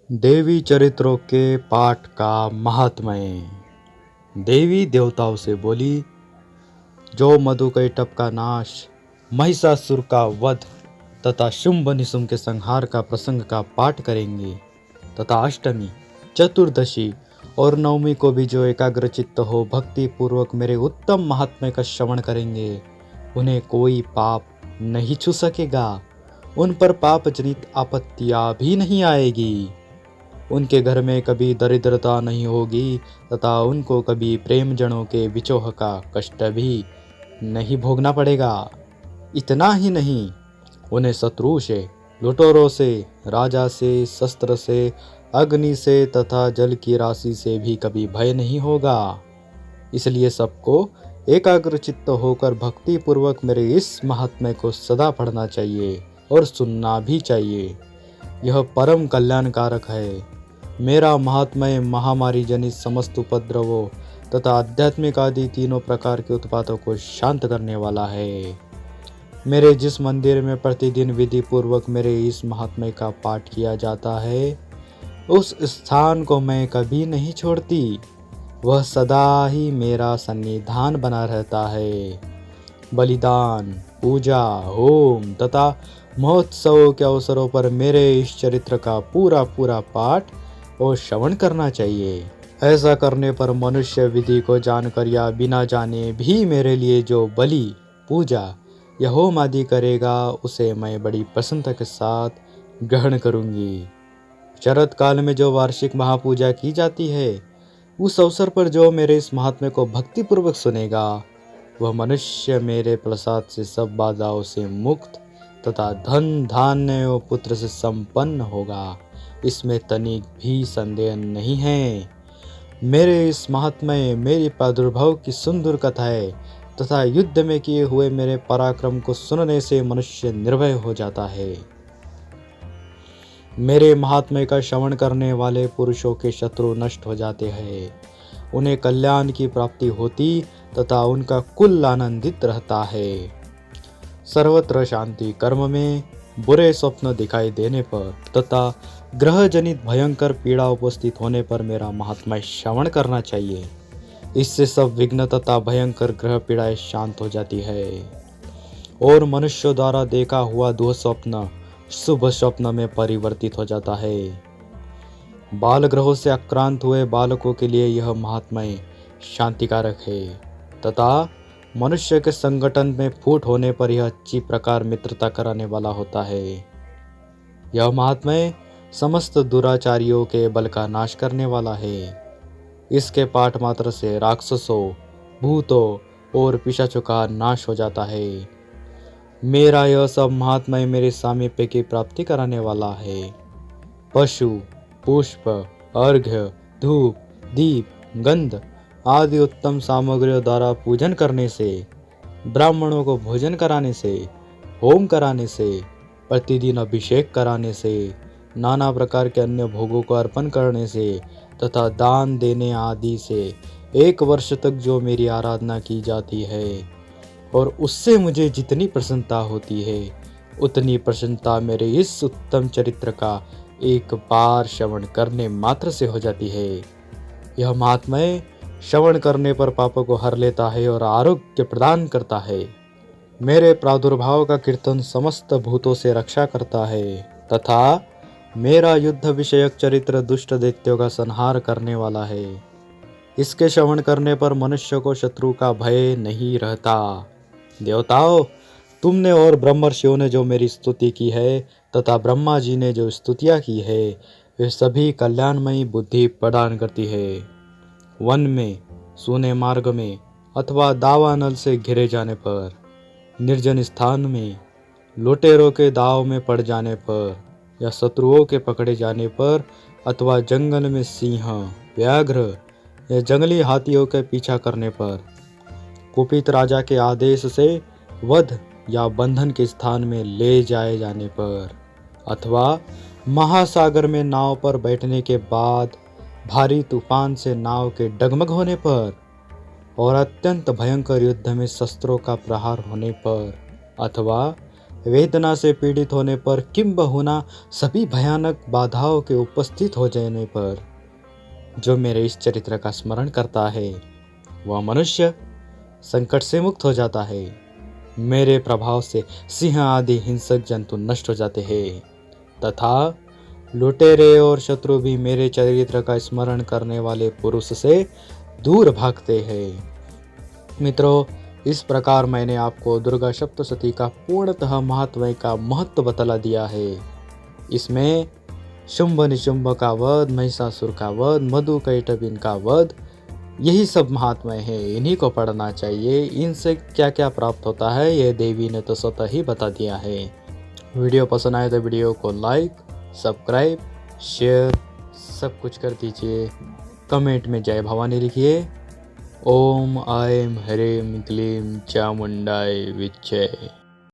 देवी चरित्रों के पाठ का महात्म्य। देवी देवताओं से बोली, जो मधुकैटभ का नाश, महिषासुर का वध तथा शुंभ निशुंभ के संहार का प्रसंग का पाठ करेंगे तथा अष्टमी, चतुर्दशी और नवमी को भी जो एकाग्रचित्त हो भक्ति पूर्वक मेरे उत्तम महात्म्य का श्रवण करेंगे, उन्हें कोई पाप नहीं छू सकेगा। उन पर पाप जनित आपत्तियां भी नहीं आएगी। उनके घर में कभी दरिद्रता नहीं होगी तथा उनको कभी प्रेम जनों के विचोह का कष्ट भी नहीं भोगना पड़ेगा। इतना ही नहीं, उन्हें शत्रु से, लुटेरों से, राजा से, शस्त्र से, अग्नि से तथा जल की राशि से भी कभी भय नहीं होगा। इसलिए सबको एकाग्रचित्त होकर भक्ति पूर्वक मेरे इस महात्म्य को सदा पढ़ना चाहिए और सुनना भी चाहिए। यह परम कल्याणकारक है। मेरा महात्म्य महामारी जनित समस्त उपद्रवों तथा आध्यात्मिक आदि तीनों प्रकार के उत्पातों को शांत करने वाला है। मेरे जिस मंदिर में प्रतिदिन विधि पूर्वक मेरे इस महात्म्य का पाठ किया जाता है, उस स्थान को मैं कभी नहीं छोड़ती। वह सदा ही मेरा सन्निधान बना रहता है। बलिदान, पूजा, होम तथा महोत्सवों के अवसरों पर मेरे इस चरित्र का पूरा पूरा पाठ और श्रवण करना चाहिए। ऐसा करने पर मनुष्य विधि को जानकर या बिना जाने भी मेरे लिए जो बलि, पूजा या होम आदि करेगा, उसे मैं बड़ी प्रसन्नता के साथ ग्रहण करूंगी। शरद काल में जो वार्षिक महापूजा की जाती है, उस अवसर पर जो मेरे इस महात्म्य को भक्तिपूर्वक सुनेगा, वह मनुष्य मेरे प्रसाद से सब बाधाओं से मुक्त तथा धन धान्य और पुत्र से संपन्न होगा। इसमें तनिक भी संदेह नहीं है। मेरे इस महात्म्य, मेरी प्रादुर्भाव की सुंदर कथाएं तथा युद्ध में किए हुए मेरे पराक्रम को सुनने से मनुष्य निर्भय हो जाता है। मेरे महात्म्य का श्रवण करने वाले पुरुषों के शत्रु नष्ट हो जाते हैं। उन्हें कल्याण की प्राप्ति होती तथा उनका कुल आनंदित रहता है। सर्वत्र शांति कर्म में बुरे स्वप्न दिखाई देने पर तथा ग्रह जनित भयंकर पीड़ा उपस्थित होने पर मेरा महात्म्य श्रवण करना चाहिए। इससे सब विघ्न तथा भयंकर ग्रह पीड़ाएं शांत हो जाती है और मनुष्य द्वारा देखा हुआ दुःस्वप्न शुभ स्वप्न में परिवर्तित हो जाता है। बाल ग्रहों से आक्रांत हुए बालकों के लिए यह महात्म्य शांतिकारक है तथा मनुष्य के संगठन में फूट होने पर यह अच्छी प्रकार मित्रता कराने वाला होता है। यह महात्म्य समस्त दुराचारियों के बल का नाश करने वाला है। इसके पाठ मात्र से राक्षसों, भूतों और पिशाचों का नाश हो जाता है। मेरा यह सब महात्म्य मेरे सामीप्य की प्राप्ति कराने वाला है। पशु, पुष्प, अर्घ्य, धूप, दीप, गंध आदि उत्तम सामग्रियों द्वारा पूजन करने से, ब्राह्मणों को भोजन कराने से, होम कराने से, प्रतिदिन अभिषेक कराने से, नाना प्रकार के अन्य भोगों को अर्पण करने से तथा दान देने आदि से 1 वर्ष तक जो मेरी आराधना की जाती है और उससे मुझे जितनी प्रसन्नता होती है, उतनी प्रसन्नता मेरे इस उत्तम चरित्र का एक बार श्रवण करने मात्र से हो जाती है। यह महात्म्य श्रवण करने पर पापों को हर लेता है और आरोग्य प्रदान करता है। मेरे प्रादुर्भाव का कीर्तन समस्त भूतों से रक्षा करता है तथा मेरा युद्ध विषयक चरित्र दुष्ट दैत्यों का संहार करने वाला है। इसके श्रवण करने पर मनुष्य को शत्रु का भय नहीं रहता। देवताओं, तुमने और ब्रह्मर्षियों ने जो मेरी स्तुति की है तथा ब्रह्मा जी ने जो स्तुतियाँ की है, वे सभी कल्याणमयी बुद्धि प्रदान करती है। वन में, सूने मार्ग में अथवा दावानल से घिरे जाने पर, निर्जन स्थान में, लुटेरों के दाव में पड़ जाने पर या शत्रुओं के पकड़े जाने पर अथवा जंगल में सिंह, व्याघ्र या जंगली हाथियों के पीछा करने पर, कुपित राजा के आदेश से वध या बंधन के स्थान में ले जाए जाने पर, अथवा महासागर में नाव पर बैठने के बाद भारी तूफान से नाव के डगमग होने पर और अत्यंत भयंकर युद्ध में शस्त्रों का प्रहार होने पर, अथवा वेदना से पीड़ित होने पर, किंबहुना सभी भयानक बाधाओं के उपस्थित हो जाने पर जो मेरे इस चरित्र का स्मरण करता है वह मनुष्य संकट से मुक्त हो जाता है। मेरे प्रभाव से सिंह आदि हिंसक जंतु नष्ट हो जाते हैं तथा लुटेरे और शत्रु भी मेरे चरित्र का स्मरण करने वाले पुरुष से दूर भागते हैं। मित्रों, इस प्रकार मैंने आपको दुर्गा सप्तशती का पूर्णतः महत्व बतला दिया है। इसमें शुंभ निशुंभ का वध, महिषासुर का वध, मधुकैटभिन का वध, यही सब महात्मा है। इन्हीं को पढ़ना चाहिए। इनसे क्या क्या प्राप्त होता है ये देवी ने तो स्वतः ही बता दिया है। वीडियो पसंद आए तो वीडियो को लाइक, सब्सक्राइब, शेयर सब कुछ कर दीजिए। कमेंट में जय भवानी लिखिए। ओम ऐं ह्रीं क्लीं चामुंडाय विच्चे।